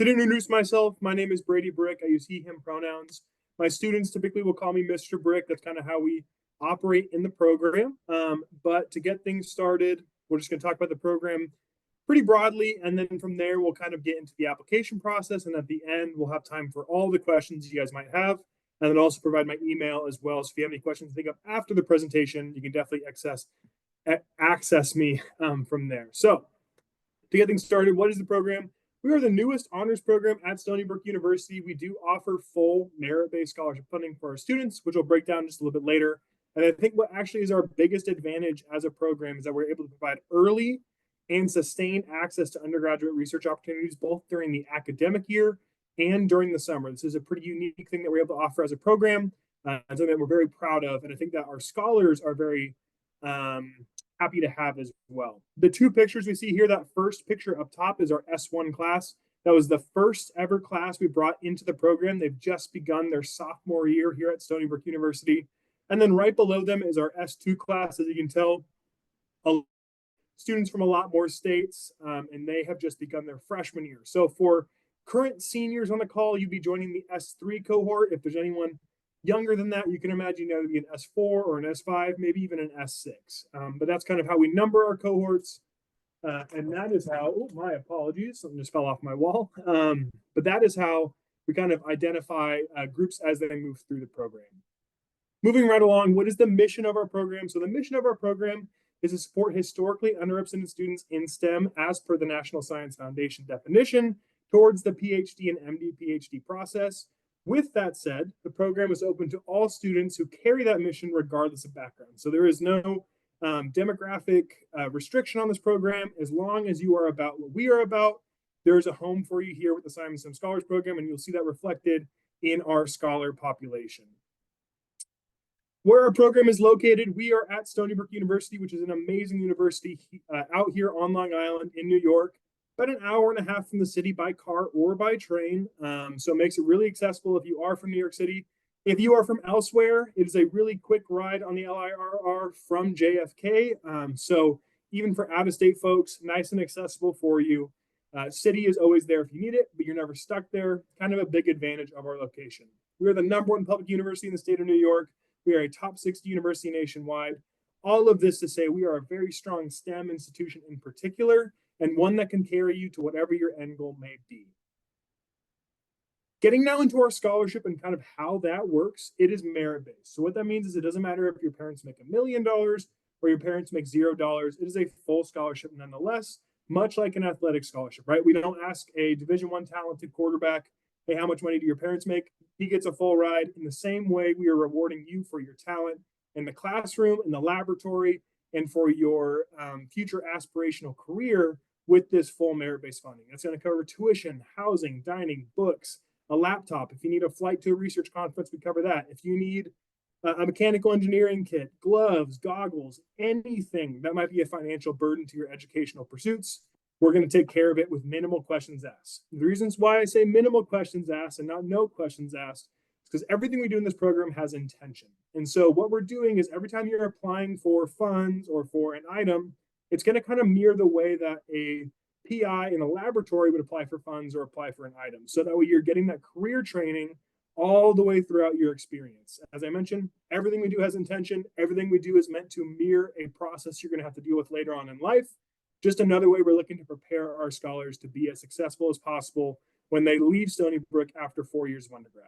To introduce myself, my name is Brady Brick. I use he, him pronouns. My students typically will call me Mr. Brick. That's kind of how we operate in the program. But to get things started, we're just going to talk about the program pretty broadly. And then from there, we'll kind of get into the application process. And at the end, we'll have time for all the questions you guys might have. And then also provide my email as well. So if you have any questions to think of after the presentation, you can definitely access me from there. So to get things started, what is the program? We are the newest honors program at Stony Brook University. We do offer full merit-based scholarship funding for our students, which we'll break down just a little bit later. And I think what actually is our biggest advantage as a program is that we're able to provide early and sustained access to undergraduate research opportunities, both during the academic year and during the summer. This is a pretty unique thing that we're able to offer as a program, and something that we're very proud of. And I think that our scholars are very happy to have as well. The two pictures we see here, that first picture up top is our S1 class. That was the first ever class we brought into the program. They've just begun their sophomore year here at Stony Brook University. And then right below them is our S2 class. As you can tell, students from a lot more states, and they have just begun their freshman year. So for current seniors on the call, you'd be joining the S3 cohort. If there's anyone younger than that, you can imagine that would be an S4 or an S5, maybe even an S6. But that's kind of how we number our cohorts. And that is how, oh, my apologies, something just fell off my wall. But that is how we kind of identify groups as they move through the program. Moving right along, what is the mission of our program? So the mission of our program is to support historically underrepresented students in STEM as per the National Science Foundation definition towards the PhD and MD PhD process. With that said, the program is open to all students who carry that mission regardless of background. So there is no demographic restriction on this program. As long as you are about what we are about, there's a home for you here with the Simon Sim Scholars Program, and you'll see that reflected in our scholar population. Where our program is located, we are at Stony Brook University, which is an amazing university out here on Long Island in New York. About an hour and a half from the city by car or by train. So it makes it really accessible if you are from New York City. If you are from elsewhere, it is a really quick ride on the LIRR from JFK. So even for out-of-state folks, nice and accessible for you. City is always there if you need it, but you're never stuck there. Kind of a big advantage of our location. We are the #1 public university in the state of New York. We are a top 60 university nationwide. All of this to say we are a very strong STEM institution in particular, and one that can carry you to whatever your end goal may be. Getting now into our scholarship and kind of how that works, it is merit-based. So what that means is it doesn't matter if your parents make $1 million or your parents make $0. It is a full scholarship nonetheless, much like an athletic scholarship, right? We don't ask a Division I talented quarterback, hey, how much money do your parents make? He gets a full ride. In the same way, we are rewarding you for your talent in the classroom, in the laboratory, and for your future aspirational career with this full merit-based funding. That's going to cover tuition, housing, dining, books, a laptop. If you need a flight to a research conference, we cover that. If you need a mechanical engineering kit, gloves, goggles, anything that might be a financial burden to your educational pursuits, we're going to take care of it with minimal questions asked. The reasons why I say minimal questions asked and not no questions asked is because everything we do in this program has intention. And so what we're doing is every time you're applying for funds or for an item, it's going to kind of mirror the way that a PI in a laboratory would apply for funds or apply for an item. So that way you're getting that career training all the way throughout your experience. As I mentioned, everything we do has intention. Everything we do is meant to mirror a process you're going to have to deal with later on in life. Just another way we're looking to prepare our scholars to be as successful as possible when they leave Stony Brook after 4 years of undergrad.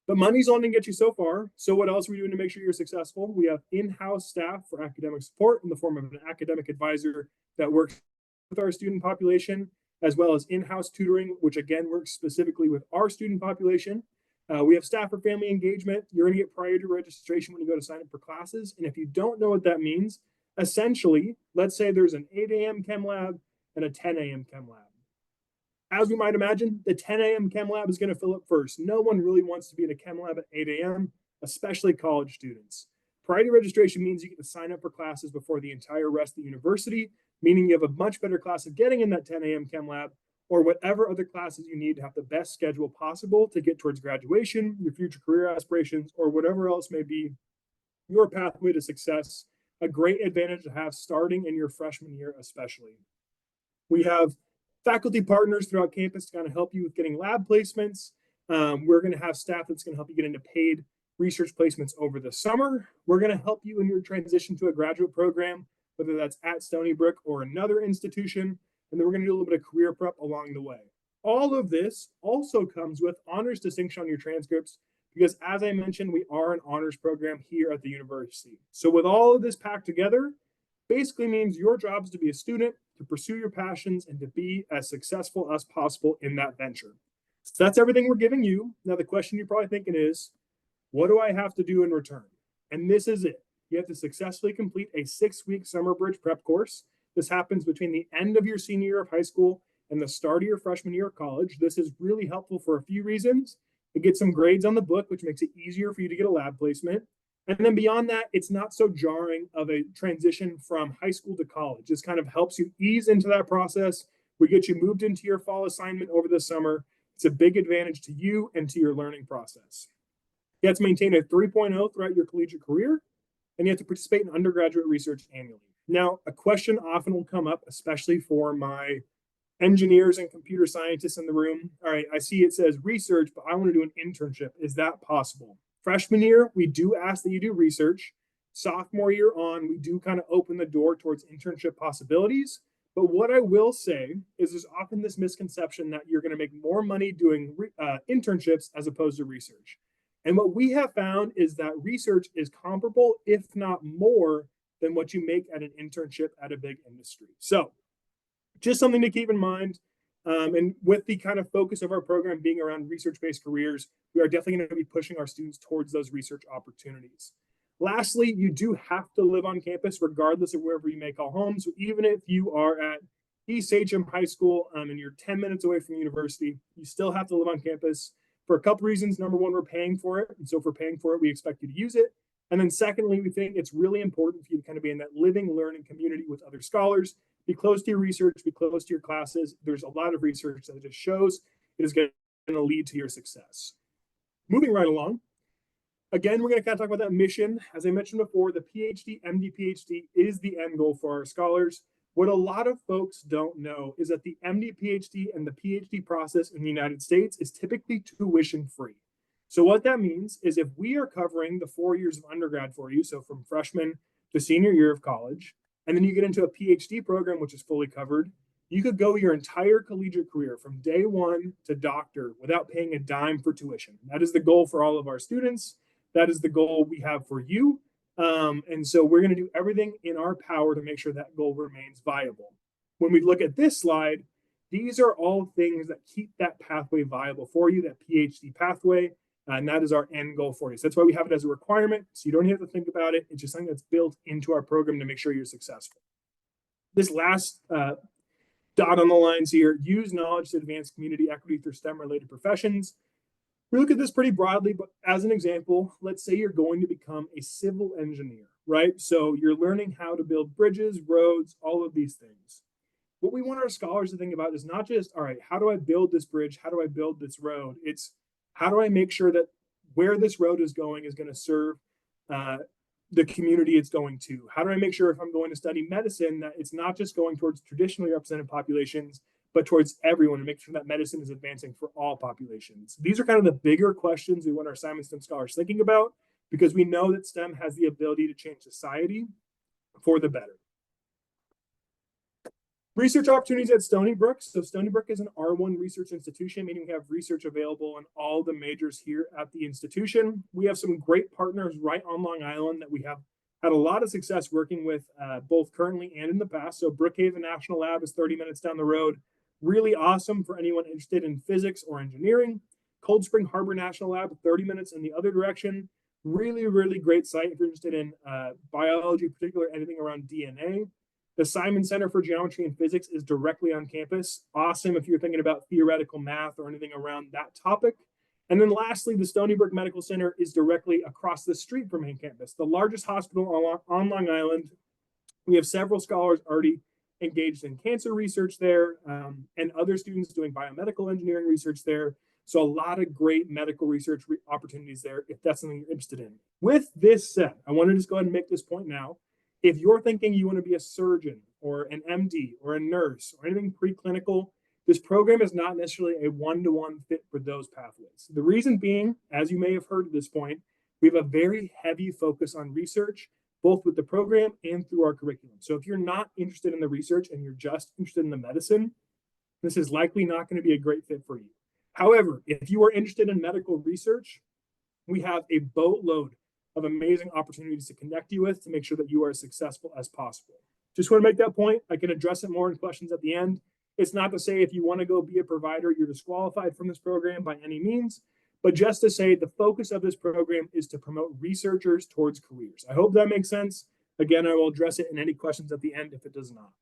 But money's only going to get you so far. So what else are we doing to make sure you're successful? We have in-house staff for academic support in the form of an academic advisor that works with our student population, as well as in-house tutoring, which again works specifically with our student population. We have staff for family engagement. You're going to get priority registration when you go to sign up for classes. And if you don't know what that means, essentially, let's say there's an 8 a.m. chem lab and a 10 a.m. chem lab. As we might imagine, the 10 a.m. chem lab is going to fill up first. No one really wants to be in a chem lab at 8 a.m., especially college students. Priority registration means you get to sign up for classes before the entire rest of the university, meaning you have a much better class of getting in that 10 a.m. chem lab or whatever other classes you need to have the best schedule possible to get towards graduation, your future career aspirations, or whatever else may be your pathway to success. A great advantage to have starting in your freshman year, especially. We have faculty partners throughout campus to kind of help you with getting lab placements. We're going to have staff that's going to help you get into paid research placements over the summer. We're going to help you in your transition to a graduate program, whether that's at Stony Brook or another institution. And then we're going to do a little bit of career prep along the way. All of this also comes with honors distinction on your transcripts because, as I mentioned, we are an honors program here at the university. So with all of this packed together, basically means your job is to be a student, to pursue your passions, and to be as successful as possible in that venture. So that's everything we're giving you. Now, the question you're probably thinking is, what do I have to do in return? And this is it. You have to successfully complete a 6-week summer bridge prep course. This happens between the end of your senior year of high school and the start of your freshman year of college. This is really helpful for a few reasons. It gets some grades on the book, which makes it easier for you to get a lab placement. And then beyond that, it's not so jarring of a transition from high school to college. This kind of helps you ease into that process. We get you moved into your fall assignment over the summer. It's a big advantage to you and to your learning process. You have to maintain a 3.0 throughout your collegiate career, and you have to participate in undergraduate research annually. Now, a question often will come up, especially for my engineers and computer scientists in the room. All right, I see it says research, but I want to do an internship. Is that possible? Freshman year, we do ask that you do research. Sophomore year on, we do kind of open the door towards internship possibilities. But what I will say is there's often this misconception that you're going to make more money doing internships as opposed to research. And what we have found is that research is comparable, if not more, than what you make at an internship at a big industry. So just something to keep in mind. And with the kind of focus of our program being around research-based careers, we are definitely going to be pushing our students towards those research opportunities. Lastly, you do have to live on campus regardless of wherever you may call home. So even if you are at East Sachem High School and you're 10 minutes away from the university, you still have to live on campus for a couple reasons. Number one, we're paying for it. And so if we're paying for it, we expect you to use it. And then secondly, we think it's really important for you to kind of be in that living, learning community with other scholars. Be close to your research, be close to your classes. There's a lot of research that just shows it is going to lead to your success. Moving right along. Again, we're going to kind of talk about that mission. As I mentioned before, the PhD, MD, PhD is the end goal for our scholars. What a lot of folks don't know is that the MD, PhD, and the PhD process in the United States is typically tuition free. So what that means is if we are covering the 4 years of undergrad for you, so from freshman to senior year of college, and then you get into a PhD program, which is fully covered, you could go your entire collegiate career from day one to doctor without paying a dime for tuition. That is the goal for all of our students. That is the goal we have for you. And so we're going to do everything in our power to make sure that goal remains viable. When we look at this slide, these are all things that keep that pathway viable for you, that PhD pathway. And that is our end goal for you. So that's why we have it as a requirement. So you don't have to think about it. It's just something that's built into our program to make sure you're successful. This last dot on the lines here, use knowledge to advance community equity through STEM-related professions. We look at this pretty broadly, but as an example, let's say you're going to become a civil engineer, right? So you're learning how to build bridges, roads, all of these things. What we want our scholars to think about is not just, all right, how do I build this bridge? How do I build this road? It's how do I make sure that where this road is going to serve the community it's going to? How do I make sure if I'm going to study medicine that it's not just going towards traditionally represented populations, but towards everyone, and make sure that medicine is advancing for all populations? These are kind of the bigger questions we want our Simon STEM scholars thinking about, because we know that STEM has the ability to change society for the better. Research opportunities at Stony Brook. So Stony Brook is an R1 research institution, meaning we have research available in all the majors here at the institution. We have some great partners right on Long Island that we have had a lot of success working with both currently and in the past. So Brookhaven National Lab is 30 minutes down the road. Really awesome for anyone interested in physics or engineering. Cold Spring Harbor National Lab, 30 minutes in the other direction. Really, really great site if you're interested in biology, particularly anything around DNA. The Simon Center for Geometry and Physics is directly on campus. Awesome if you're thinking about theoretical math or anything around that topic. And then lastly, the Stony Brook Medical Center is directly across the street from main campus, the largest hospital on Long Island. We have several scholars already engaged in cancer research there, and other students doing biomedical engineering research there. So a lot of great medical research opportunities there if that's something you're interested in. With this said, I want to just go ahead and make this point now. If you're thinking you want to be a surgeon or an MD or a nurse or anything preclinical, This program is not necessarily a one-to-one fit for those pathways. The reason being, as you may have heard at this point, we have a very heavy focus on research, both with the program and through our curriculum. So if you're not interested in the research and you're just interested in the medicine, this is likely not going to be a great fit for you. However, if you are interested in medical research, we have a boatload of amazing opportunities to connect you with to make sure that you are as successful as possible. Just want to make that point. I can address it more in questions at the end. It's not to say if you want to go be a provider, you're disqualified from this program by any means, but just to say the focus of this program is to promote researchers towards careers. I hope that makes sense. Again, I will address it in any questions at the end if it does not.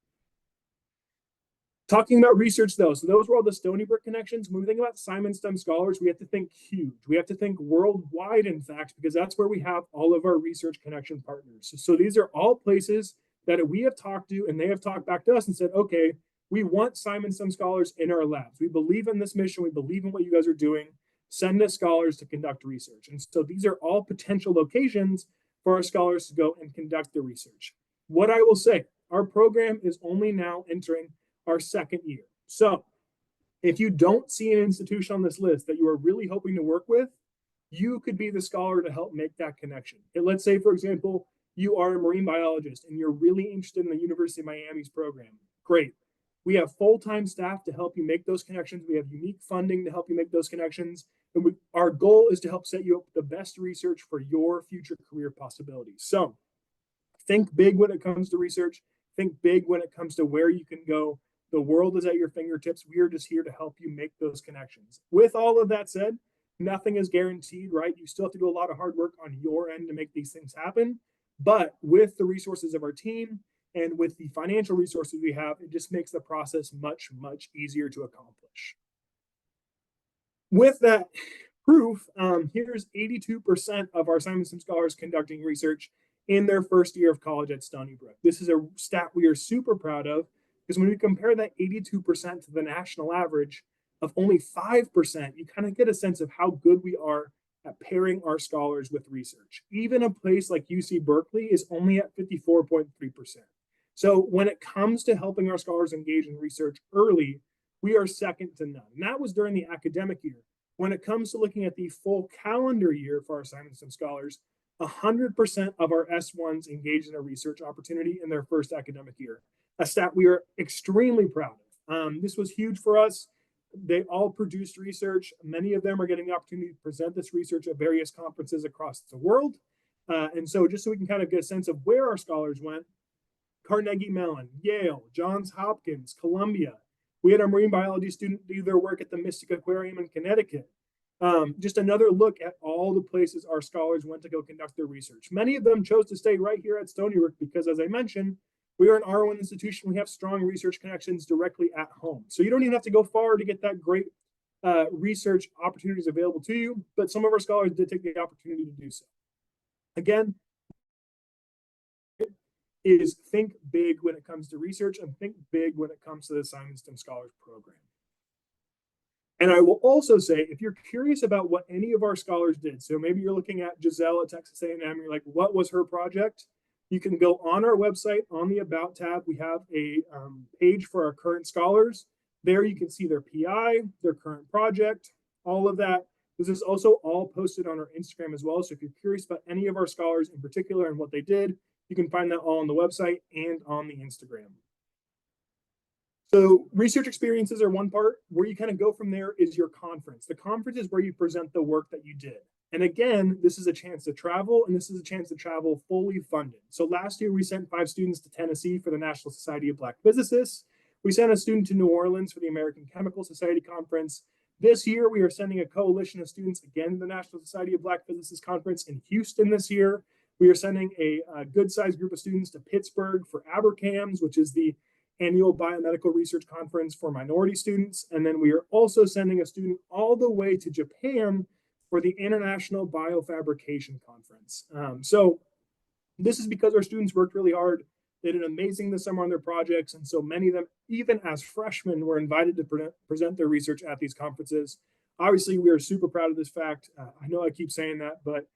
Talking about research though, so those were all the Stony Brook connections. When we think about Simon STEM Scholars, we have to think huge. We have to think worldwide, in fact, because that's where we have all of our research connection partners. So these are all places that we have talked to and they have talked back to us and said, okay, we want Simon STEM Scholars in our labs. We believe in this mission. We believe in what you guys are doing. Send us scholars to conduct research. And so these are all potential locations for our scholars to go and conduct the research. What I will say, our program is only now entering our second year. So if you don't see an institution on this list that you are really hoping to work with, you could be the scholar to help make that connection. And let's say, for example, you are a marine biologist and you're really interested in the University of Miami's program. Great. We have full-time staff to help you make those connections. We have unique funding to help you make those connections. And our goal is to help set you up with the best research for your future career possibilities. So think big when it comes to research. Think big when it comes to where you can go. The world is at your fingertips. We are just here to help you make those connections. With all of that said, nothing is guaranteed, right? You still have to do a lot of hard work on your end to make these things happen. But with the resources of our team and with the financial resources we have, it just makes the process much, much easier to accomplish. With that proof, here's 82% of our Simon STEM Scholars conducting research in their first year of college at Stony Brook. This is a stat we are super proud of, because when we compare that 82% to the national average of only 5%, you kind of get a sense of how good we are at pairing our scholars with research. Even a place like UC Berkeley is only at 54.3%. So when it comes to helping our scholars engage in research early, we are second to none. And that was during the academic year. When it comes to looking at the full calendar year for our Simon STEM Scholars, 100% of our S1s engaged in a research opportunity in their first academic year. A stat we are extremely proud of. This was huge for us. They all produced research. Many of them are getting the opportunity to present this research at various conferences across the world. And so just so we can kind of get a sense of where our scholars went, Carnegie Mellon, Yale, Johns Hopkins, Columbia. We had a marine biology student do their work at the Mystic Aquarium in Connecticut. Just another look at all the places our scholars went to go conduct their research. Many of them chose to stay right here at Stony Brook because, as I mentioned, we are an R1 institution. We have strong research connections directly at home. So you don't even have to go far to get that great research opportunities available to you, but some of our scholars did take the opportunity to do so. Again, is think big when it comes to research and think big when it comes to the Simon STEM Scholars Program. And I will also say, if you're curious about what any of our scholars did, so maybe you're looking at Giselle at Texas A&M, you're like, what was her project? You can go on our website on the About tab. We have a page for our current scholars. There you can see their PI, their current project, all of that. This is also all posted on our Instagram as well. So if you're curious about any of our scholars in particular and what they did, you can find that all on the website and on the Instagram. So research experiences are one part. Where you kind of go from there is your conference. The conference is where you present the work that you did. And again, this is a chance to travel, and this is a chance to travel fully funded. So last year, we sent 5 students to Tennessee for the National Society of Black Physicists. We sent a student to New Orleans for the American Chemical Society Conference. This year, we are sending a coalition of students again to the National Society of Black Physicists Conference in Houston this year. We are sending a good-sized group of students to Pittsburgh for ABRCAMS, which is the annual biomedical research conference for minority students. And then we are also sending a student all the way to Japan for the International Biofabrication Conference. So this is because our students worked really hard. They did amazing this summer on their projects. And so many of them, even as freshmen, were invited to present their research at these conferences. Obviously, we are super proud of this fact. I know I keep saying that, but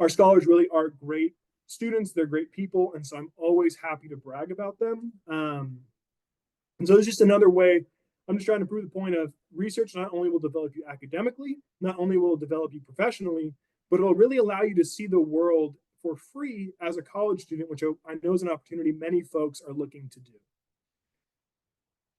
our scholars really are great students. They're great people. And so I'm always happy to brag about them. And so it's just another way I'm just trying to prove the point of research not only will develop you academically, not only will it develop you professionally, but it'll really allow you to see the world for free as a college student, which I know is an opportunity many folks are looking to do.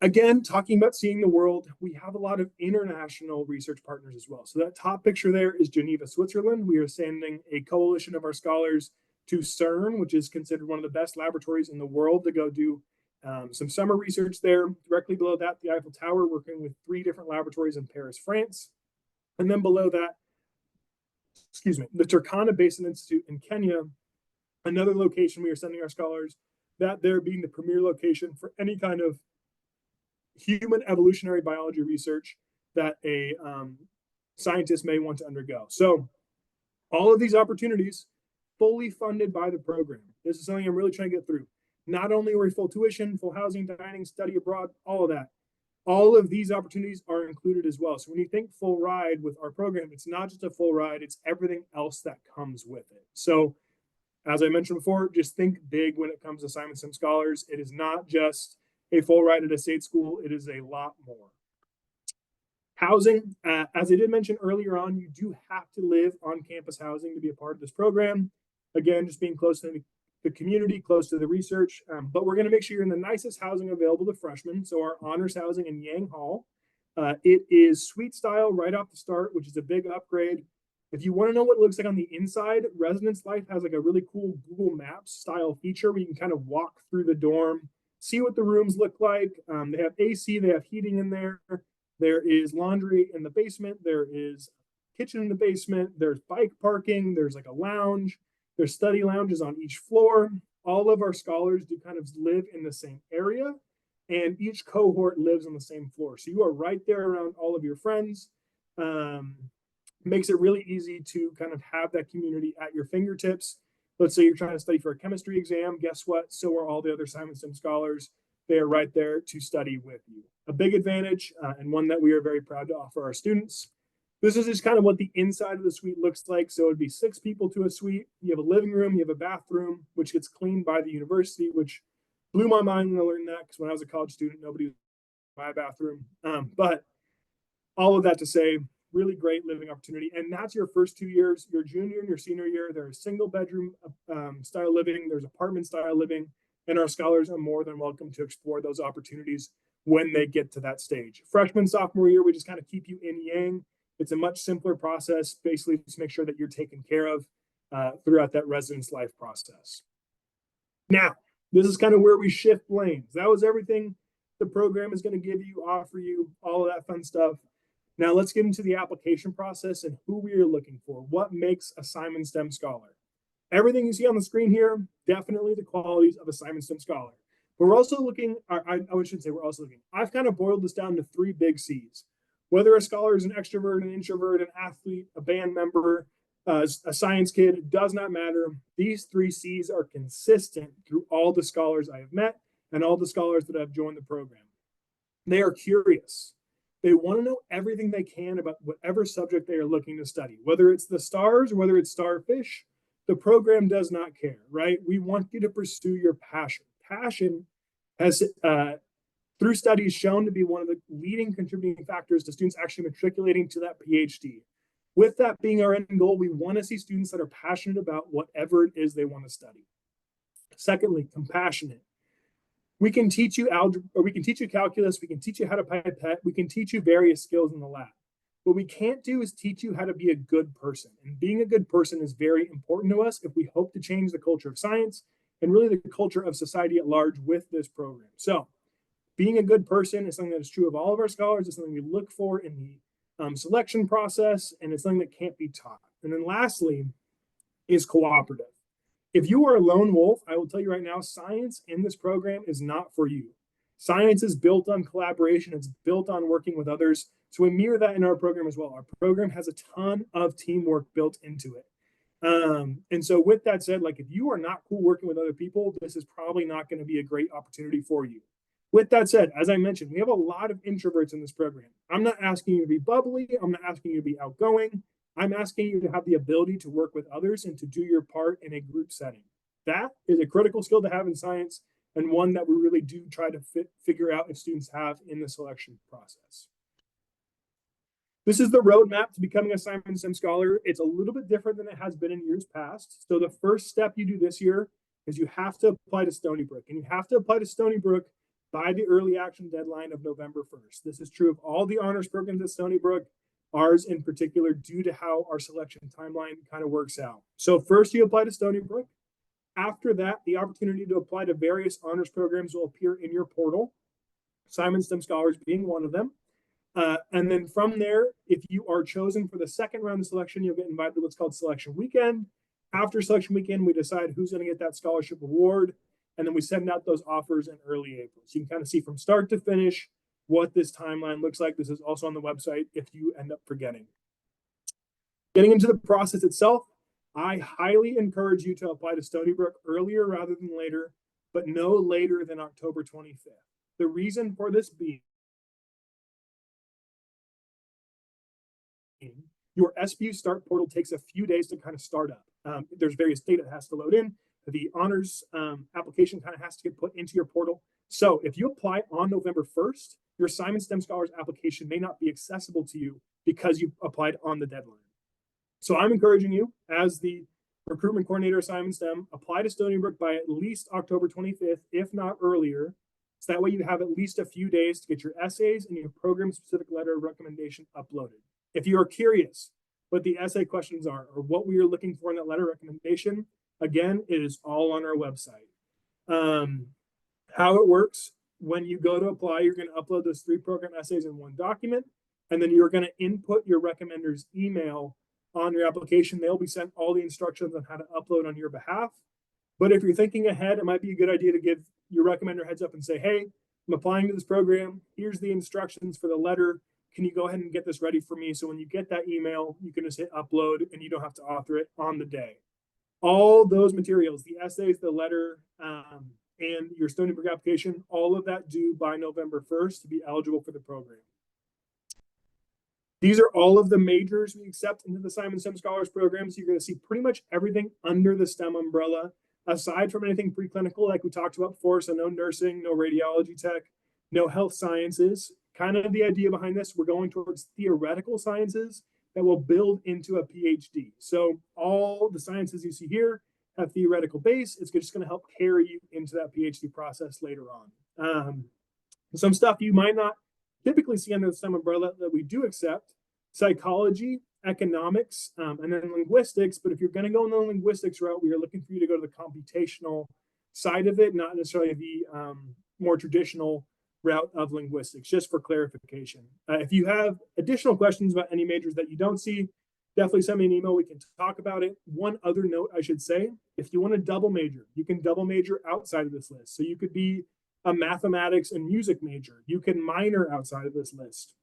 Again, talking about seeing the world, we have a lot of international research partners as well. So that top picture there is Geneva, Switzerland. We are sending a coalition of our scholars to CERN, which is considered one of the best laboratories in the world, to go do some summer research there. Directly below that, the Eiffel Tower, working with 3 different laboratories in Paris, France. And then below that, the Turkana Basin Institute in Kenya, another location we are sending our scholars, that there being the premier location for any kind of human evolutionary biology research that a scientist may want to undergo. So all of these opportunities fully funded by the program. This is something I'm really trying to get through. Not only are we full tuition, full housing, dining, study abroad, all of that. All of these opportunities are included as well. So when you think full ride with our program, it's not just a full ride, it's everything else that comes with it. So as I mentioned before, just think big when it comes to Simon STEM Scholars. It is not just a full ride at a state school, it is a lot more. Housing, as I did mention earlier on, you do have to live on campus housing to be a part of this program. Again, just being close to the community, close to the research, but we're going to make sure you're in the nicest housing available to freshmen. So our honors housing in Yang Hall, it is suite style right off the start, which is a big upgrade. If you want to know what it looks like on the inside, Residence Life has like a really cool Google Maps style feature where you can kind of walk through the dorm, see what the rooms look like. They have AC, they have heating in there. There is laundry in the basement. There is kitchen in the basement. There's bike parking. There's like a lounge. There's study lounges on each floor. All of our scholars do kind of live in the same area, and each cohort lives on the same floor. So you are right there around all of your friends. Makes it really easy to kind of have that community at your fingertips. Let's say you're trying to study for a chemistry exam. Guess what? So are all the other Simon STEM scholars. They are right there to study with you. A big advantage, and one that we are very proud to offer our students. This is just kind of what the inside of the suite looks like. So it'd be 6 people to a suite. You have a living room, you have a bathroom, which gets cleaned by the university, which blew my mind when I learned that, because when I was a college student, nobody was in my bathroom. But all of that to say, really great living opportunity. And that's your first 2 years. Your junior and your senior year, there's single bedroom style living, there's apartment style living, and our scholars are more than welcome to explore those opportunities when they get to that stage. Freshman, sophomore year, we just kind of keep you in Yang. It's a much simpler process, basically just make sure that you're taken care of throughout that residence life process. Now, this is kind of where we shift lanes. That was everything the program is going to give you, offer you, all of that fun stuff. Now let's get into the application process and who we are looking for. What makes a Simon STEM Scholar? Everything you see on the screen here, definitely the qualities of a Simon STEM Scholar. But we're also looking, I shouldn't say we're also looking, I've kind of boiled this down to 3 big C's. Whether a scholar is an extrovert, an introvert, an athlete, a band member, a science kid, it does not matter. These 3 C's are consistent through all the scholars I have met and all the scholars that have joined the program. They are curious. They want to know everything they can about whatever subject they are looking to study, whether it's the stars or whether it's starfish. The program does not care, right? We want you to pursue your passion. Passion has, through studies, shown to be one of the leading contributing factors to students actually matriculating to that PhD. With that being our end goal, we want to see students that are passionate about whatever it is they want to study. Secondly, compassionate. We can teach you algebra, or we can teach you calculus, we can teach you how to pipette, we can teach you various skills in the lab. What we can't do is teach you how to be a good person. And being a good person is very important to us if we hope to change the culture of science and really the culture of society at large with this program. So being a good person is something that is true of all of our scholars. It's something we look for in the selection process, and it's something that can't be taught. And then lastly is cooperative. If you are a lone wolf, I will tell you right now, science in this program is not for you. Science is built on collaboration. It's built on working with others. So we mirror that in our program as well. Our program has a ton of teamwork built into it. And so with that said, like if you are not cool working with other people, this is probably not going to be a great opportunity for you. With that said, as I mentioned, we have a lot of introverts in this program. I'm not asking you to be bubbly. I'm not asking you to be outgoing. I'm asking you to have the ability to work with others and to do your part in a group setting. That is a critical skill to have in science, and one that we really do try to figure out if students have in the selection process. This is the roadmap to becoming a Simon STEM Scholar. It's a little bit different than it has been in years past. So the first step you do this year is you have to apply to Stony Brook, and you have to apply to Stony Brook by the early action deadline of November 1st. This is true of all the honors programs at Stony Brook, ours in particular, due to how our selection timeline kind of works out. So first you apply to Stony Brook. After that, the opportunity to apply to various honors programs will appear in your portal, Simon STEM Scholars being one of them. And then from there, if you are chosen for the second round of selection, you'll get invited to what's called Selection Weekend. After Selection Weekend, we decide who's going to get that scholarship award, and then we send out those offers in early April. So you can kind of see from start to finish what this timeline looks like. This is also on the website if you end up forgetting. Getting into the process itself, I highly encourage you to apply to Stony Brook earlier rather than later, but no later than October 25th. The reason for this being your SBU Start portal takes a few days to kind of start up. There's various data that has to load in. The honors application kind of has to get put into your portal. So if you apply on November 1st, your Simon STEM Scholars application may not be accessible to you because you applied on the deadline. So I'm encouraging you, as the recruitment coordinator of Simon STEM, apply to Stony Brook by at least October 25th, if not earlier. So that way you have at least a few days to get your essays and your program-specific letter of recommendation uploaded. If you are curious what the essay questions are or what we are looking for in that letter recommendation, again, it is all on our website. How it works, when you go to apply, you're going to upload those 3 program essays in one document, and then you're going to input your recommender's email on your application. They'll be sent all the instructions on how to upload on your behalf. But if you're thinking ahead, it might be a good idea to give your recommender heads up and say, hey, I'm applying to this program. Here's the instructions for the letter. Can you go ahead and get this ready for me? So when you get that email, you can just hit upload and you don't have to author it on the day. All those materials, the essays, the letter, and your Stony Brook application, all of that due by November 1st to be eligible for the program. These are all of the majors we accept into the Simon STEM Scholars program. So you're going to see pretty much everything under the STEM umbrella, aside from anything preclinical like we talked about before. So no nursing, no radiology tech, no health sciences. Kind of the idea behind this, we're going towards theoretical sciences that will build into a PhD. So all the sciences you see here have theoretical base. It's just going to help carry you into that PhD process later on. Some stuff you might not typically see under the STEM umbrella that we do accept: psychology, economics, and then linguistics. But if you're going to go in the linguistics route, we are looking for you to go to the computational side of it, not necessarily the more traditional route of linguistics, just for clarification. If you have additional questions about any majors that you don't see, definitely send me an email. We can talk about it. One other note I should say, if you want to double major, you can double major outside of this list. So you could be a mathematics and music major. You can minor outside of this list.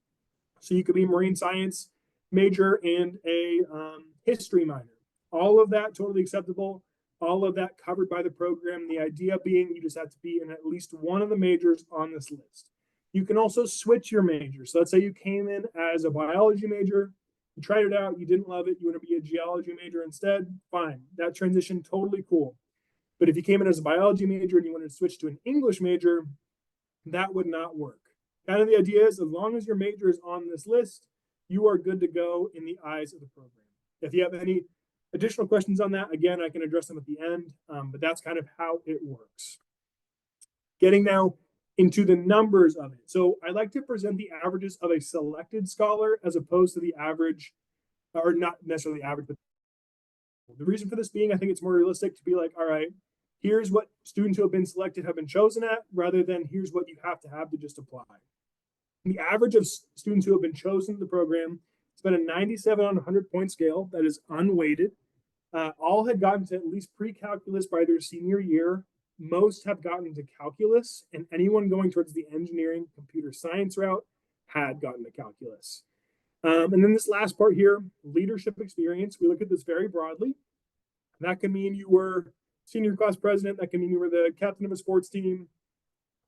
So you could be marine science major and a history minor. All of that totally acceptable. All of that covered by the program. The idea being you just have to be in at least one of the majors on this list. You can also switch your major. So let's say you came in as a biology major, you tried it out, you didn't love it, you want to be a geology major instead, fine. That transition, totally cool. But if you came in as a biology major and you wanted to switch to an English major, that would not work. Kind of the idea is, as long as your major is on this list, you are good to go in the eyes of the program. If you have any additional questions on that, again, I can address them at the end, but that's kind of how it works. Getting now into the numbers of it. So I like to present the averages of a selected scholar as opposed to the average, or not necessarily average, but the reason for this being, I think it's more realistic to be like, all right, here's what students who have been selected have been chosen at, rather than here's what you have to just apply. The average of students who have been chosen to the program, it's been a 97 on 100 point scale that is unweighted. All had gotten to at least pre-calculus by their senior year. Most have gotten to calculus, and anyone going towards the engineering computer science route had gotten to calculus. And then this last part here, leadership experience. We look at this very broadly. That can mean you were senior class president. That can mean you were the captain of a sports team,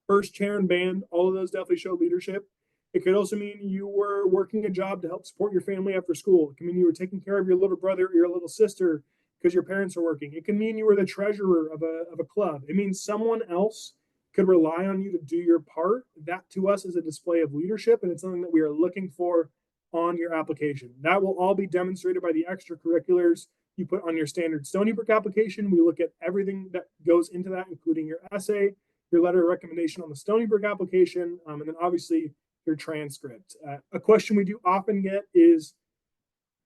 first chair in band. All of those definitely show leadership. It could also mean you were working a job to help support your family after school. It can mean you were taking care of your little brother or your little sister because your parents are working. It can mean you were the treasurer of a club. It means someone else could rely on you to do your part, that to us is a display of leadership, and it's something that we are looking for on your application. That will all be demonstrated by the extracurriculars you put on your standard Stony Brook application. We look at everything that goes into that, including your essay, your letter of recommendation on the Stony Brook application, and then obviously your transcript. A question we do often get is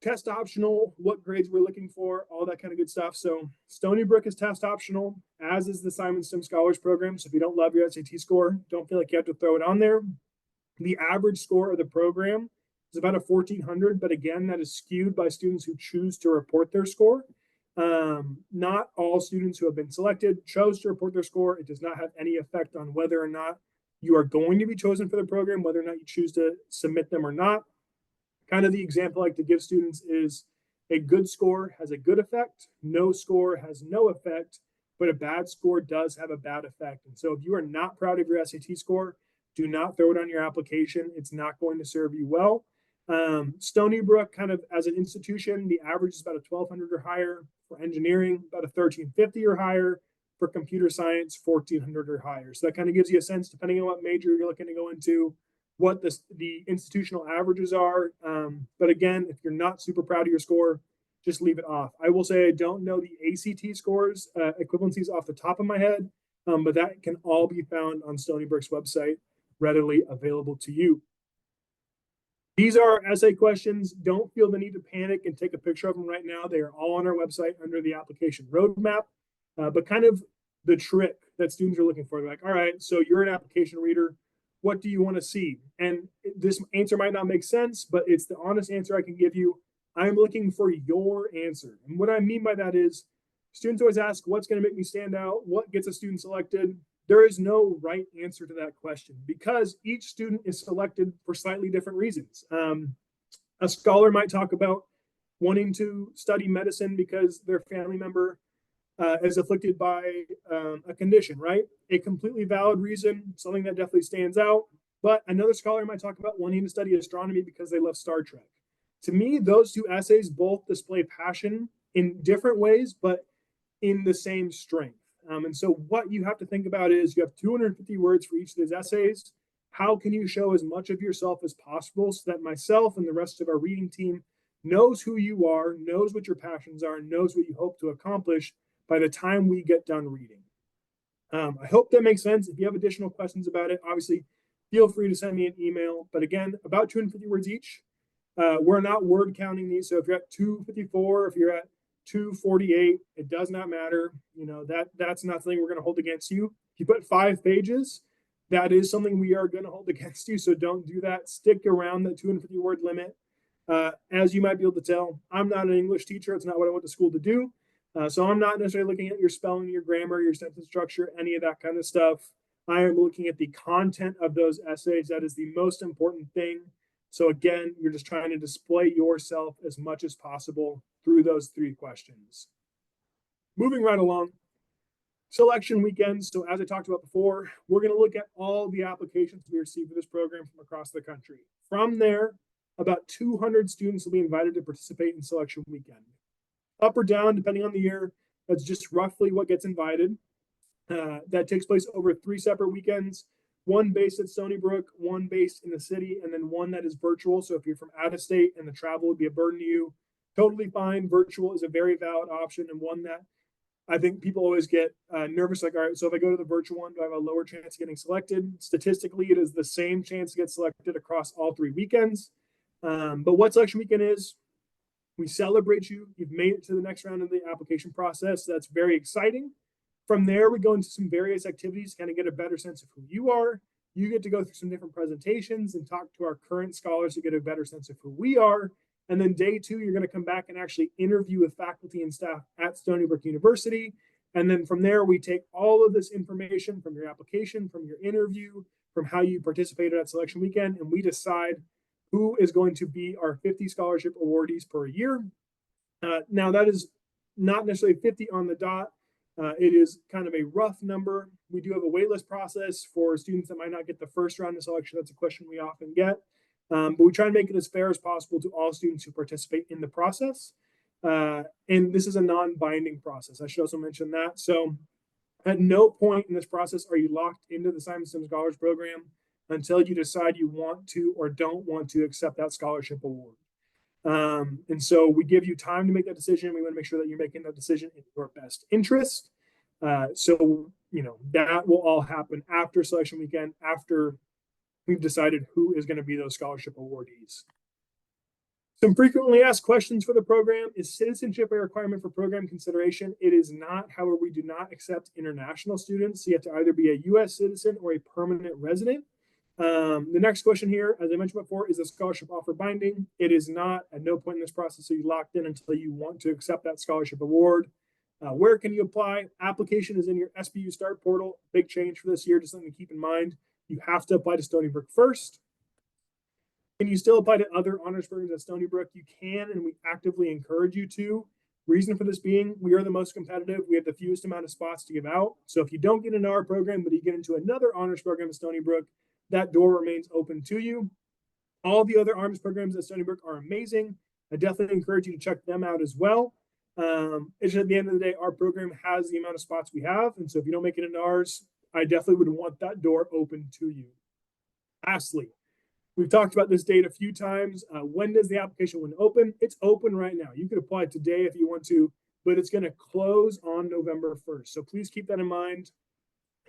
test optional, what grades we're looking for, all that kind of good stuff. So Stony Brook is test optional, as is the Simon STEM Scholars Program. So if you don't love your SAT score, don't feel like you have to throw it on there. The average score of the program is about a 1400, but again, that is skewed by students who choose to report their score. Not all students who have been selected chose to report their score. It does not have any effect on whether or not you are going to be chosen for the program, whether or not you choose to submit them or not. Kind of the example I like to give students is a good score has a good effect, no score has no effect, but a bad score does have a bad effect. And so if you are not proud of your SAT score, do not throw it on your application. It's not going to serve you well. Stony Brook, kind of as an institution, the average is about a 1200 or higher. For engineering, about a 1350 or higher. For computer science, 1400 or higher. So that kind of gives you a sense, depending on what major you're looking to go into, what the institutional averages are. But again, if you're not super proud of your score, just leave it off. I will say I don't know the ACT scores, equivalencies off the top of my head, but that can all be found on Stony Brook's website, readily available to you. These are essay questions. Don't feel the need to panic and take a picture of them right now. They are all on our website under the application roadmap. But kind of the trick that students are looking for. They're like, all right, so you're an application reader. What do you want to see? And this answer might not make sense, but it's the honest answer I can give you. I'm looking for your answer. And what I mean by that is students always ask, what's going to make me stand out? What gets a student selected? There is no right answer to that question because each student is selected for slightly different reasons. A scholar might talk about wanting to study medicine because their family member is afflicted by a condition, right? A completely valid reason, something that definitely stands out. But another scholar might talk about wanting to study astronomy because they love Star Trek. To me, those two essays both display passion in different ways, but in the same strength. And so what you have to think about is you have 250 words for each of these essays. How can you show as much of yourself as possible so that myself and the rest of our reading team knows who you are, knows what your passions are, and knows what you hope to accomplish by the time we get done reading. I hope that makes sense. If you have additional questions about it, obviously feel free to send me an email. But again, about 250 words each. We're not word counting these. So if you're at 254, if you're at 248, it does not matter. You know, that's not something we're going to hold against you. If you put 5 pages, that is something we are going to hold against you. So don't do that. Stick around the 250 word limit. As you might be able to tell, I'm not an English teacher. It's not what I went to school to do. So I'm not necessarily looking at your spelling, your grammar, your sentence structure, any of that kind of stuff. I am looking at the content of those essays. That is the most important thing. So again, you're just trying to display yourself as much as possible through those 3 questions. Moving right along, selection weekends. So as I talked about before, we're going to look at all the applications we receive for this program from across the country. From there, about 200 students will be invited to participate in selection weekend. Up or down, depending on the year, that's just roughly what gets invited. That takes place over 3 separate weekends, one based at Stony Brook, one based in the city, and then one that is virtual. So if you're from out of state and the travel would be a burden to you, totally fine. Virtual is a very valid option and one that I think people always get nervous. Like, all right, so if I go to the virtual one, do I have a lower chance of getting selected? Statistically, it is the same chance to get selected across all 3 weekends. But what selection weekend is, we celebrate you. You've made it to the next round of the application process. That's very exciting. From there, we go into some various activities to kind of get a better sense of who you are. You get to go through some different presentations and talk to our current scholars to get a better sense of who we are. And then day 2, you're going to come back and actually interview with faculty and staff at Stony Brook University. And then from there, we take all of this information from your application, from your interview, from how you participated at selection weekend, and we decide who is going to be our 50 scholarship awardees per year. Now, that is not necessarily 50 on the dot. It is kind of a rough number. We do have a waitlist process for students that might not get the first round of selection. That's a question we often get. But we try to make it as fair as possible to all students who participate in the process. And this is a non-binding process. I should also mention that. So At no point in this process are you locked into the Simon Sims Scholars Program until you decide you want to or don't want to accept that scholarship award. And so we give you time to make that decision. We want to make sure that you're making that decision in your best interest. So, that will all happen after selection weekend, after we've decided who is going to be those scholarship awardees. Some frequently asked questions for the program. Is citizenship a requirement for program consideration? It is not. However, we do not accept international students. So you have to either be a U.S. citizen or a permanent resident. The next question here, as I mentioned before, is the scholarship offer binding? It is not. At no point in this process are you locked in until you want to accept that scholarship award. Where can you apply? Application is in your SBU Start portal. Big change for this year, just something to keep in mind. You have to apply to Stony Brook first. Can you still apply to other honors programs at Stony Brook? You can, and we actively encourage you to. Reason for this being, we are the most competitive. We have the fewest amount of spots to give out. So if you don't get into our program, but you get into another honors program at Stony Brook, that door remains open to you. All the other honors programs at Stony Brook are amazing. I definitely encourage you to check them out as well. It's just at the end of the day, our program has the amount of spots we have. And so if you don't make it into ours, I definitely would want that door open to you. Lastly, we've talked about this date a few times. When does the application window open? It's open right now. You could apply today if you want to, but it's going to close on November 1st. So please keep that in mind.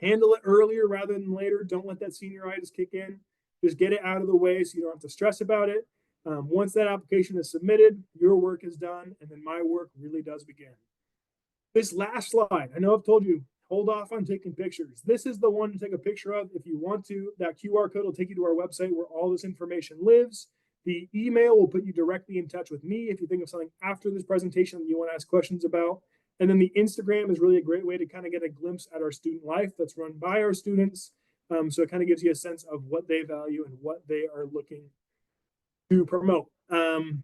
Handle it earlier rather than later. Don't let that senioritis kick in. Just get it out of the way so you don't have to stress about it. Once that application is submitted, your work is done, and then my work really does begin. This last slide, I know I've told you, hold off on taking pictures. This is the one to take a picture of if you want to. That QR code will take you to our website where all this information lives. The email will put you directly in touch with me if you think of something after this presentation that you want to ask questions about. And then the Instagram is really a great way to kind of get a glimpse at our student life that's run by our students. So it kind of gives you a sense of what they value and what they are looking to promote. I'm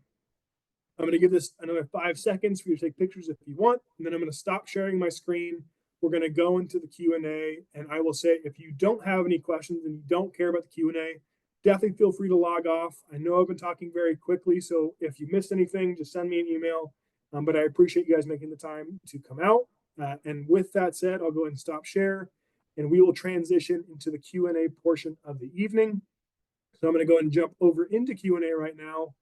going to give this another 5 seconds for you to take pictures if you want, and then I'm going to stop sharing my screen. We're going to go into the Q&A, and I will say if you don't have any questions and you don't care about the Q&A, definitely feel free to log off. I know I've been talking very quickly, so if you missed anything, just send me an email. But I appreciate you guys making the time to come out. And with that said, I'll go ahead and stop share, and we will transition into the Q&A portion of the evening. So I'm going to go ahead and jump over into Q&A right now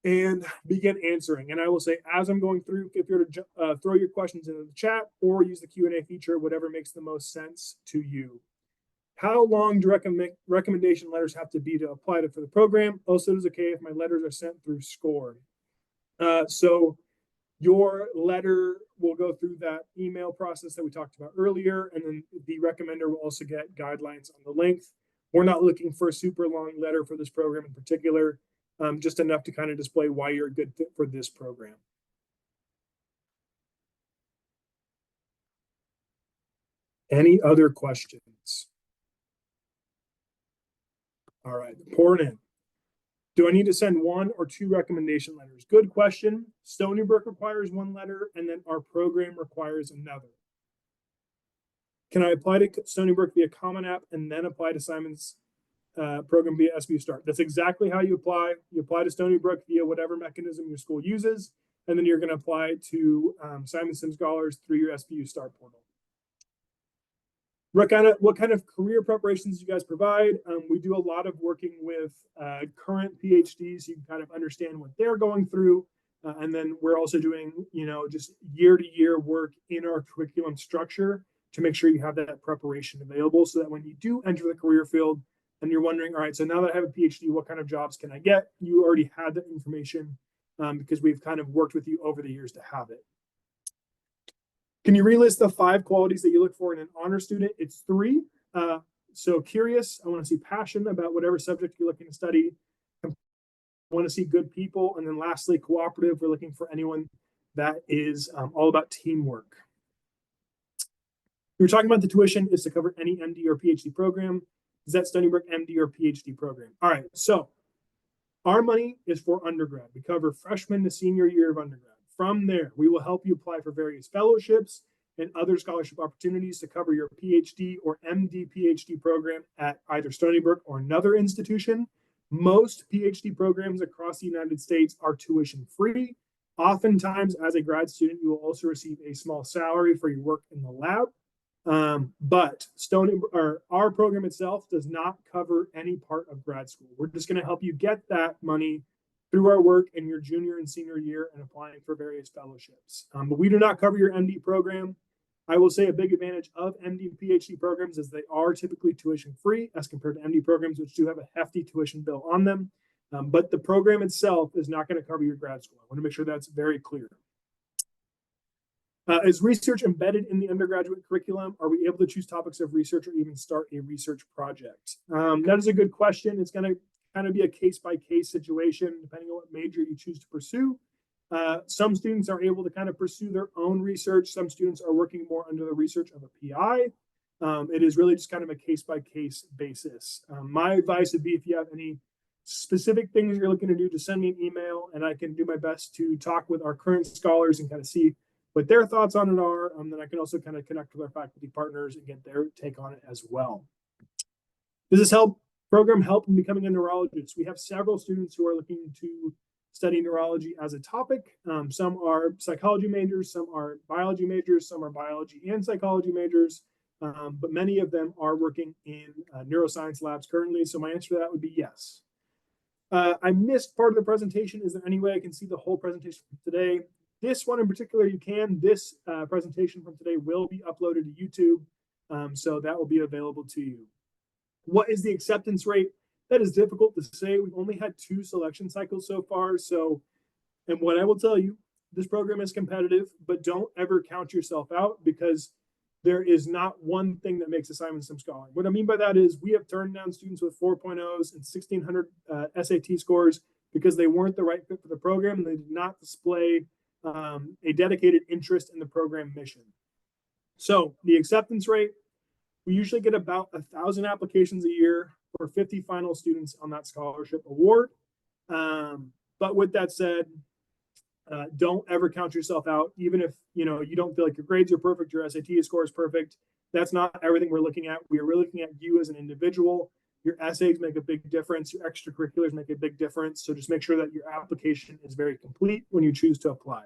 and begin answering. And I will say, as I'm going through, if you're to throw your questions into the chat or use the Q&A feature, whatever makes the most sense to you. How long do recommendation letters have to be to apply for the program? Also, is it okay if my letters are sent through SCORE? So your letter will go through that email process that we talked about earlier, and then the recommender will also get guidelines on the length. We're not looking for a super long letter for this program in particular, just enough to kind of display why you're a good fit for this program. Any other questions? All right, pouring in. Do I need to send 1 or 2 recommendation letters? Good question. Stony Brook requires 1 letter, and then our program requires another. Can I apply to Stony Brook via Common App and then apply to Simon's program via SBU Start? That's exactly how you apply. You apply to Stony Brook via whatever mechanism your school uses, and then you're going to apply to Simon Sims Scholars through your SBU Start portal. What kind of career preparations do you guys provide? We do a lot of working with current PhDs, so you can kind of understand what they're going through. And then we're also doing, just year-to-year work in our curriculum structure to make sure you have that preparation available so that when you do enter the career field and you're wondering, all right, so now that I have a PhD, what kind of jobs can I get? You already had that information because we've kind of worked with you over the years to have it. Can you relist the 5 qualities that you look for in an honor student? It's 3. So curious, I want to see passion about whatever subject you're looking to study. I want to see good people. And then lastly, cooperative. We're looking for anyone that is all about teamwork. We were talking about the tuition is to cover any MD or PhD program. Is that Stony Brook MD or PhD program? All right, so our money is for undergrad. We cover freshman to senior year of undergrad. From there, we will help you apply for various fellowships and other scholarship opportunities to cover your PhD or MD PhD program at either Stony Brook or another institution. Most PhD programs across the United States are tuition free. Oftentimes, as a grad student, you will also receive a small salary for your work in the lab. But our program itself does not cover any part of grad school. We're just going to help you get that money through our work in your junior and senior year and applying for various fellowships. But we do not cover your MD program. I will say a big advantage of MD and PhD programs is they are typically tuition free as compared to MD programs, which do have a hefty tuition bill on them. But the program itself is not going to cover your grad school. I want to make sure that's very clear. Is research embedded in the undergraduate curriculum? Are we able to choose topics of research or even start a research project? That is a good question. It's going to kind of be a case-by-case situation, depending on what major you choose to pursue. Some students are able to kind of pursue their own research. Some students are working more under the research of a PI. It is really just kind of a case-by-case basis. My advice would be, if you have any specific things you're looking to do, to send me an email, and I can do my best to talk with our current scholars and kind of see what their thoughts on it are. Then I can also kind of connect with our faculty partners and get their take on it as well. Does this program help in becoming a neurologist? We have several students who are looking to study neurology as a topic. Some are psychology majors, some are biology majors, some are biology and psychology majors, but many of them are working in neuroscience labs currently. So my answer to that would be yes. I missed part of the presentation. Is there any way I can see the whole presentation from today? This one in particular, you can. This presentation from today will be uploaded to YouTube, so that will be available to you. What is the acceptance rate? That is difficult to say. We've only had 2 selection cycles so far. And what I will tell you, this program is competitive, but don't ever count yourself out, because there is not one thing that makes assignment STEM scholar. What I mean by that is we have turned down students with 4.0s and 1,600 SAT scores because they weren't the right fit for the program and they did not display a dedicated interest in the program mission. So the acceptance rate, we usually get about 1,000 applications a year for 50 final students on that scholarship award. But with that said, don't ever count yourself out. Even if you don't feel like your grades are perfect, your SAT score is perfect, that's not everything we're looking at. We are really looking at you as an individual. Your essays make a big difference. Your extracurriculars make a big difference. So just make sure that your application is very complete when you choose to apply.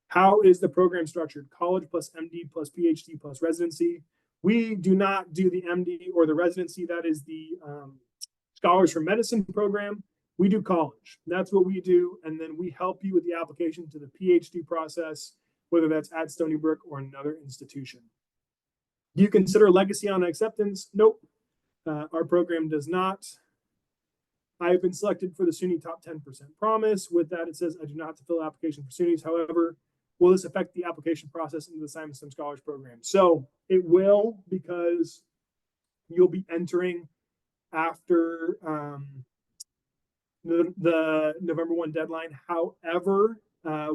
How is the program structured? College plus MD plus PhD plus residency. We do not do the MD or the residency. That is the Scholars for Medicine program. We do college. That's what we do. And then we help you with the application to the PhD process, whether that's at Stony Brook or another institution. Do you consider legacy on acceptance? Nope. Our program does not. I have been selected for the SUNY Top 10% Promise. With that, it says I do not have to fill an application for SUNYs. However, will this affect the application process into the Assignment STEM Scholars Program? So it will, because you'll be entering after the November 1 deadline. However,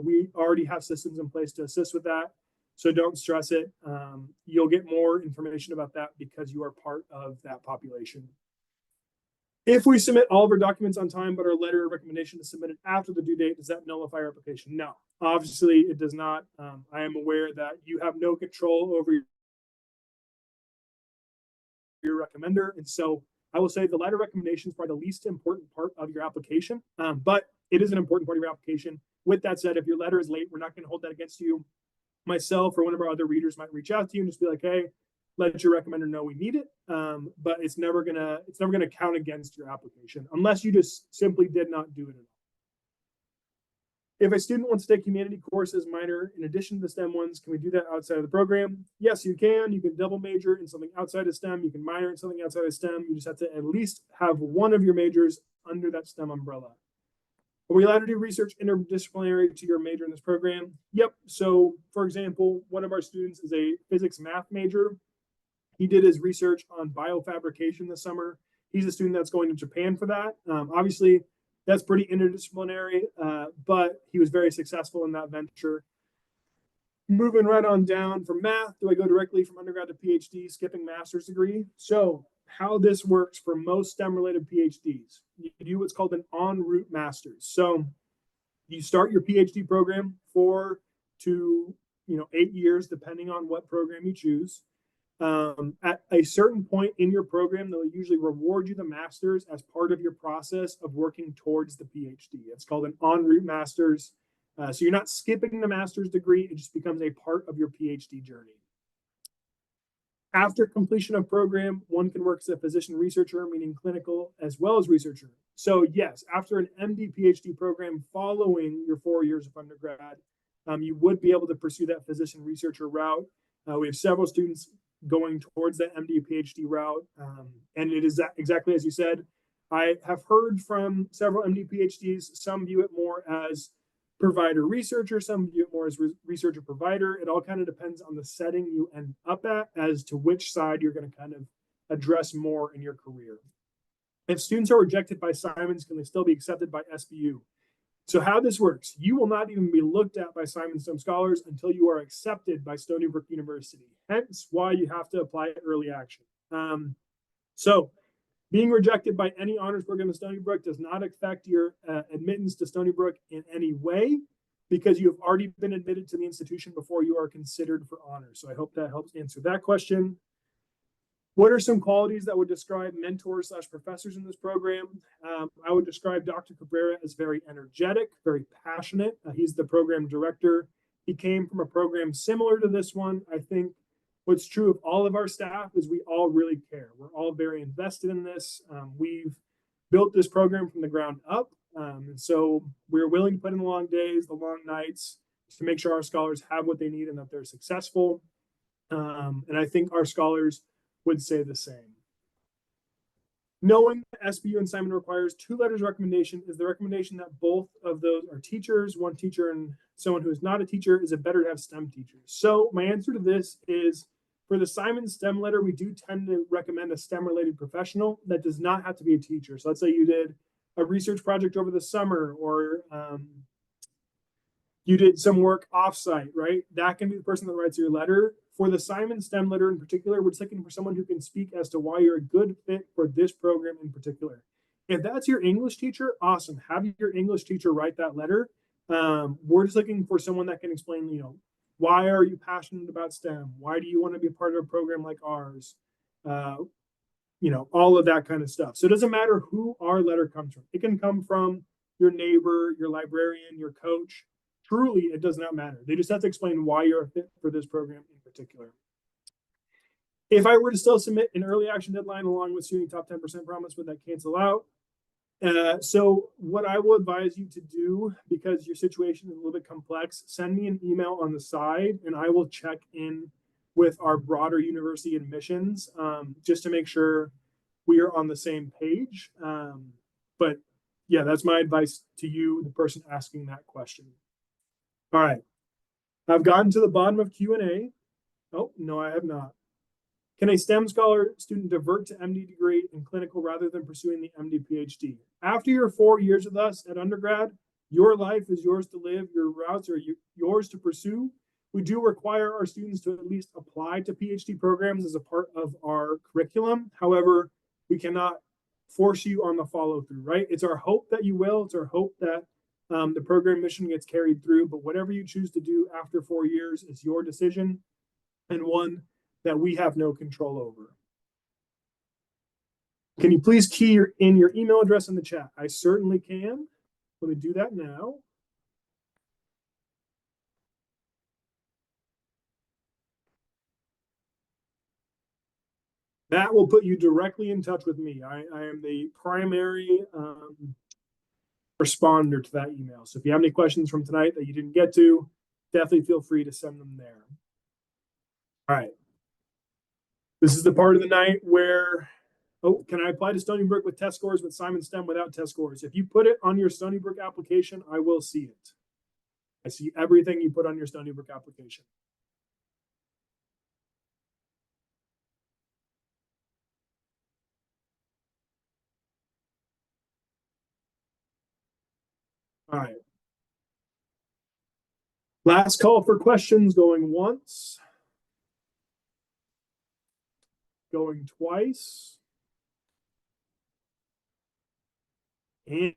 we already have systems in place to assist with that. So don't stress it. You'll get more information about that because you are part of that population. If we submit all of our documents on time, but our letter of recommendation is submitted after the due date, does that nullify our application? No, obviously it does not. I am aware that you have no control over your recommender. And so I will say the letter of recommendation is probably the least important part of your application, but it is an important part of your application. With that said, if your letter is late, we're not going to hold that against you. Myself or one of our other readers might reach out to you and just be like, hey, let your recommender know we need it. But it's never gonna count against your application unless you just simply did not do it at all. If a student wants to take humanity courses minor in addition to the STEM ones, can we do that outside of the program? Yes, you can. You can double major in something outside of STEM. You can minor in something outside of STEM. You just have to at least have one of your majors under that STEM umbrella. Are we allowed to do research interdisciplinary to your major in this program? Yep. So, for example, one of our students is a physics math major. He did his research on biofabrication this summer. He's a student that's going to Japan for that. Obviously, that's pretty interdisciplinary, but he was very successful in that venture. Moving right on down from math, do I go directly from undergrad to PhD, skipping master's degree? So how this works for most STEM-related PhDs, you do what's called an en route master's. So you start your PhD program 4 to 8 years, depending on what program you choose. At a certain point in your program, they'll usually reward you the master's as part of your process of working towards the PhD. It's called an en route master's. So you're not skipping the master's degree, it just becomes a part of your PhD journey. After completion of program, one can work as a physician researcher, meaning clinical as well as researcher. So yes, after an MD PhD program following your 4 years of undergrad, you would be able to pursue that physician researcher route. We have several students going towards that MD PhD route. And it is exactly as you said. I have heard from several MD PhDs, some view it more as provider researcher, some view it more as researcher provider. It all kind of depends on the setting you end up at as to which side you're going to kind of address more in your career. If students are rejected by Simons, can they still be accepted by SBU? So how this works, you will not even be looked at by Simon STEM Scholars until you are accepted by Stony Brook University. Hence why you have to apply early action. So being rejected by any honors program in Stony Brook does not affect your admittance to Stony Brook in any way, because you have already been admitted to the institution before you are considered for honors. So I hope that helps answer that question. What are some qualities that would describe mentors / professors in this program? I would describe Dr. Cabrera as very energetic, very passionate. He's the program director. He came from a program similar to this one. I think what's true of all of our staff is we all really care. We're all very invested in this. We've built this program from the ground up. And so we're willing to put in the long days, the long nights, to make sure our scholars have what they need and that they're successful. And I think our scholars would say the same. Knowing that SBU and Simon requires 2 letters of recommendation, is the recommendation that both of those are teachers, one teacher and someone who is not a teacher? Is it better to have STEM teachers? So my answer to this is, for the Simon STEM letter, we do tend to recommend a STEM related professional that does not have to be a teacher. So let's say you did a research project over the summer, or you did some work offsite, right? That can be the person that writes your letter. For the Simon STEM letter in particular, we're looking for someone who can speak as to why you're a good fit for this program in particular. If that's your English teacher, awesome. Have your English teacher write that letter. We're just looking for someone that can explain, why are you passionate about STEM? Why do you want to be a part of a program like ours? All of that kind of stuff. So it doesn't matter who our letter comes from. It can come from your neighbor, your librarian, your coach. Truly, it does not matter. They just have to explain why you're a fit for this program in particular. If I were to still submit an early action deadline along with student top 10% promise, would that cancel out? So what I will advise you to do, because your situation is a little bit complex, send me an email on the side and I will check in with our broader university admissions just to make sure we are on the same page. But yeah, that's my advice to you, the person asking that question. All right, I've gotten to the bottom of Q&A. Oh, no, I have not. Can a STEM scholar student divert to MD degree in clinical rather than pursuing the MD PhD? After your 4 years with us at undergrad, your life is yours to live. Your routes are yours to pursue. We do require our students to at least apply to PhD programs as a part of our curriculum. However, we cannot force you on the follow through, right? It's our hope that you will. It's our hope that the program mission gets carried through, but whatever you choose to do after 4 years is your decision and one that we have no control over. Can you please key in your email address in the chat? I certainly can. Let me do that now. That will put you directly in touch with me. I am the primary responder to that email. So if you have any questions from tonight that you didn't get to, definitely feel free to send them there. All right. This is the part of the night where, oh, can I apply to Stony Brook with test scores with Simon STEM without test scores? If you put it on your Stony Brook application, I will see it. I see everything you put on your Stony Brook application. All right. Last call for questions, going once. Going twice. And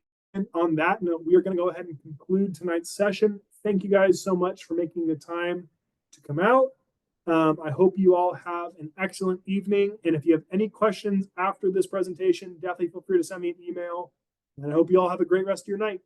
on that note, we are going to go ahead and conclude tonight's session. Thank you guys so much for making the time to come out. I hope you all have an excellent evening. And if you have any questions after this presentation, definitely feel free to send me an email. And I hope you all have a great rest of your night.